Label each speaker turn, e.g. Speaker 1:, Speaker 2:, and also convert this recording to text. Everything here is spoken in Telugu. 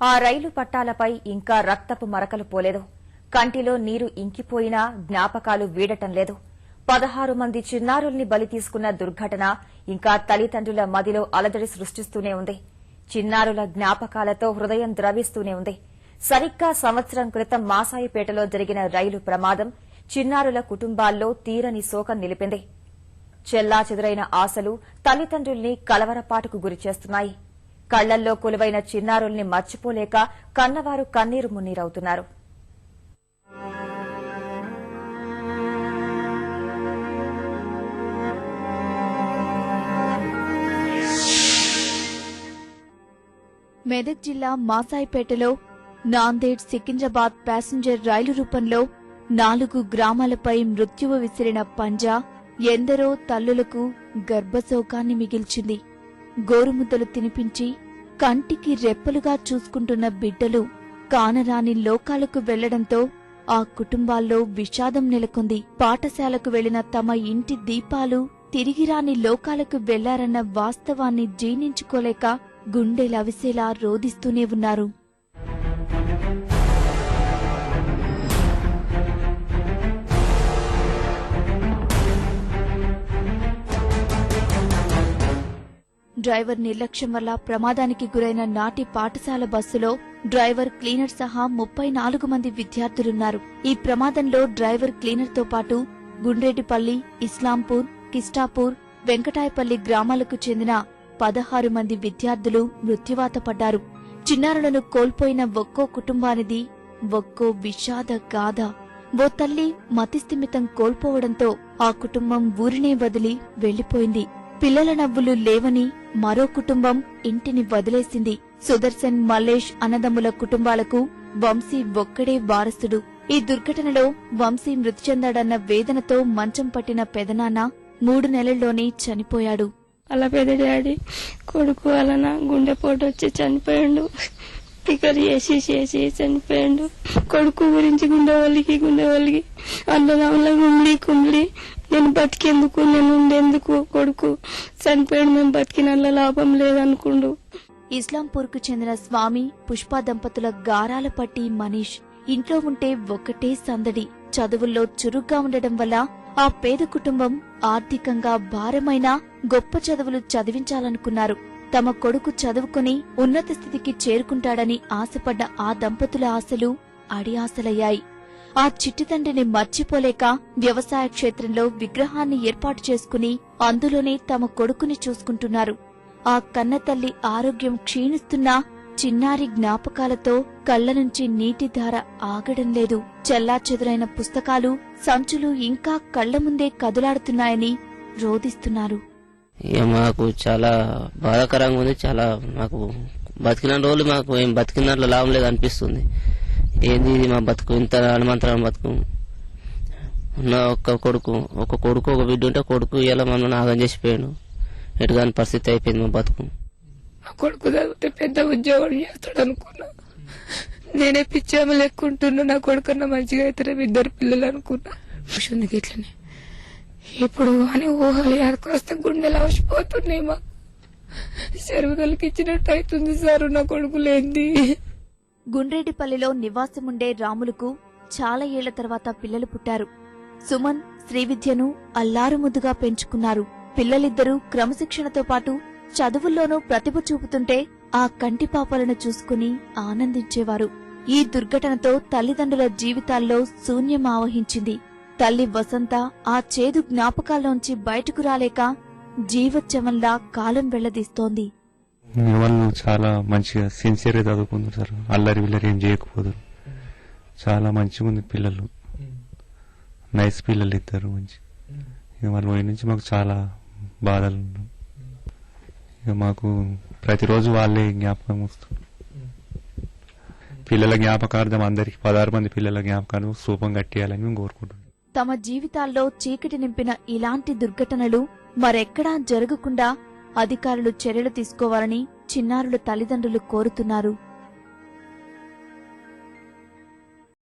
Speaker 1: ఆ రైలు పట్టాలపై ఇంకా రక్తపు మరకలు పోలేదు. కంటిలో నీరు ఇంకిపోయినా జ్ఞాపకాలు వీడటం లేదు. 16 మంది చిన్నారుల్ని బలి తీసుకున్న దుర్ఘటన ఇంకా తల్లిదండ్రుల మదిలో అలజడి సృష్టిస్తూనే ఉంది. చిన్నారుల జ్ఞాపకాలతో హృదయం ద్రవిస్తూనే ఉంది. సరిగ్గా సంవత్సరం క్రితం మాసాయిపేటలో జరిగిన రైలు ప్రమాదం చిన్నారుల కుటుంబాల్లో తీరని శోకం నిలిపింది. చెల్లాచెదురైన ఆశలు తల్లిదండ్రుల్ని కలవరపాటుకు గురిచేస్తున్నాయి. కళ్లల్లో కొలువైన చిన్నారుల్ని మర్చిపోలేక కన్నవారు కన్నీరు మున్నీరవుతున్నారు.
Speaker 2: మెదక్ జిల్లా మాసాయిపేటలో నాందేడ్ సికింద్రాబాద్ ప్యాసింజర్ రైలు రూపంలో 4 గ్రామాలపై మృత్యువు విసిరిన పంజా ఎందరో తల్లులకు గర్భశోకాన్ని మిగిల్చింది. గోరుముద్దలు తినిపించి కంటికి రెప్పలుగా చూసుకుంటున్న బిడ్డలు కానరాని లోకాలకు వెళ్లడంతో ఆ కుటుంబాల్లో విషాదం నెలకొంది. పాఠశాలకు వెళ్లిన తమ ఇంటి దీపాలు తిరిగిరాని లోకాలకు వెళ్లారన్న వాస్తవాన్ని జీర్ణించుకోలేక గుండెలవిసేలా రోదిస్తూనే ఉన్నారు. డ్రైవర్ నిర్లక్ష్యం వల్ల ప్రమాదానికి గురైన నాటి పాఠశాల బస్సులో డ్రైవర్ క్లీనర్ సహా 34 మంది విద్యార్థులున్నారు. ఈ ప్రమాదంలో డ్రైవర్ క్లీనర్ తో పాటు గుండ్రేటిపల్లి, ఇస్లాంపూర్, కిస్టాపూర్, వెంకటాయపల్లి గ్రామాలకు చెందిన 16 మంది విద్యార్థులు మృత్యువాత పడ్డారు. చిన్నారులను కోల్పోయిన ఒక్కో కుటుంబానిది ఒక్కో విషాద గాథ. ఓ తల్లి మతిస్థిమితం కోల్పోవడంతో ఆ కుటుంబం ఊరినే వదిలి వెళ్లిపోయింది. పిల్లల నవ్వులు లేవని మరో కుటుంబం ఇంటిని వదిలేసింది. సుదర్శన్, మల్లేష్ అన్నదమ్ముల కుటుంబాలకు వంశీ ఒక్కడే వారసుడు. ఈ దుర్ఘటనలో వంశీ మృతి చెందాడన్న వేదనతో మంచం పట్టిన పెదనాన్న 3 నెలల్లోనే చనిపోయాడు.
Speaker 3: అలా పెద్ద డాడీ కొడుకు వలన గుండెపోటు వచ్చి చనిపోయాడు. టికర్ చేసి చనిపోయాడు. కొడుకు గురించి గుండె అన్నదమ్ముల కుమిడి నేను బతికేందుకు, నేను ఉండేందుకు, కొడుకు చనిపోయాడు, మేము బతికినల్ల లాభం లేదనుకుండు.
Speaker 2: ఇస్లాంపూర్ కు చెందిన స్వామి, పుష్ప దంపతుల గారాల పట్టి మనీష్ ఇంట్లో ఉంటే ఒక్కటే సందడి. చదువుల్లో చురుగ్గా ఉండడం వల్ల ఆ పేద కుటుంబం ఆర్థికంగా భారమైన గొప్ప చదువులు చదివించాలనుకున్నారు. తమ కొడుకు చదువుకుని ఉన్నత స్థితికి చేరుకుంటాడని ఆశపడ్డ ఆ దంపతుల ఆశలు అడియాసలయ్యాయి. ఆ చిట్టి తండ్రిని మర్చిపోలేక వ్యవసాయ క్షేత్రంలో విగ్రహాన్ని ఏర్పాటు చేసుకుని అందులోనే తమ కొడుకుని చూసుకుంటున్నారు. ఆ కన్నతల్లి ఆరోగ్యం క్షీణిస్తున్నా చిన్నారి జ్ఞాపకాలతో కళ్ల నుంచి నీటిధార ఆగడం లేదు. చెల్లాచెదురైన పుస్తకాలు, సంచులు ఇంకా కళ్ల ముందే కదులాడుతున్నాయని రోదిస్తున్నారు.
Speaker 4: మాకు చాలా బాధాకరంగా ఉంది. చాలా మాకు బతికిన రోజులు మాకు ఏం బతికినట్లు లాభం లేదు అనిపిస్తుంది. ఏంది ఇది మా బతుకు, ఇంత హనుమంతరావు బతుకు. ఉన్న ఒక కొడుకు ఒక బిడ్డ ఉంటే కొడుకు ఇలా మనం నాగం చేసిపోయాడు. ఎటుగాని పరిస్థితి అయిపోయింది మా బతుకు.
Speaker 3: నా కొడుకు చదివితే పెద్ద ఉద్యోగం చేస్తాడు అనుకున్నా. నేనే పిచ్చామ లెక్కుంటున్నా. నా కొడుకన్నా మంచిగా అవుతారే 2 పిల్లలు అనుకున్నా. ఇట్లనే ఇప్పుడు అని ఊహలు ఎక్కడొస్తే గుండెలు అవసిపోతున్నాయి. మా చెరువుదలకి ఇచ్చినట్టు అవుతుంది సారు నా కొడుకు లేంది.
Speaker 2: గుండ్రేటిపల్లిలో నివాసముండే రాములకు చాలా ఏళ్ల తర్వాత పిల్లలు పుట్టారు. సుమన్, శ్రీవిద్యను అల్లారుముద్దుగా పెంచుకున్నారు. పిల్లలిద్దరూ క్రమశిక్షణతో పాటు చదువుల్లోనూ ప్రతిభ చూపుతుంటే ఆ కంటిపాపలను చూసుకుని ఆనందించేవారు. ఈ దుర్ఘటనతో తల్లిదండ్రుల జీవితాల్లో శూన్యం ఆవహించింది. తల్లి వసంత ఆ చేదు జ్ఞాపకాల్లోంచి బయటకు రాలేక జీవోత్సవంలా కాలం వెళ్లదీస్తోంది.
Speaker 5: వాళ్ళు చాలా మంచిగా సిన్సియర్గా చదువుకుంటారు సార్. అల్లరి విల్లరి ఏం చేయకపోదు. చాలా మంచిగా ఉంది పిల్లలు. నైస్ పిల్లలు ఇద్దరు మంచి. ఇక వాళ్ళ పోయి నుంచి మాకు చాలా బాధలు ఉన్నాయి. ఇక మాకు ప్రతిరోజు వాళ్ళే జ్ఞాపకం వస్తుంది. పిల్లల జ్ఞాపకార్థం అందరికి 16 మంది పిల్లల జ్ఞాపకాలు స్థూపం కట్టేయాలని మేము కోరుకుంటున్నాం.
Speaker 2: తమ జీవితాల్లో చీకటి నింపిన ఇలాంటి దుర్ఘటనలు మరెక్కడా జరగకుండా అధికారులు చర్యలు తీసుకోవాలని చిన్నారుల తల్లిదండ్రులు కోరుతున్నారు.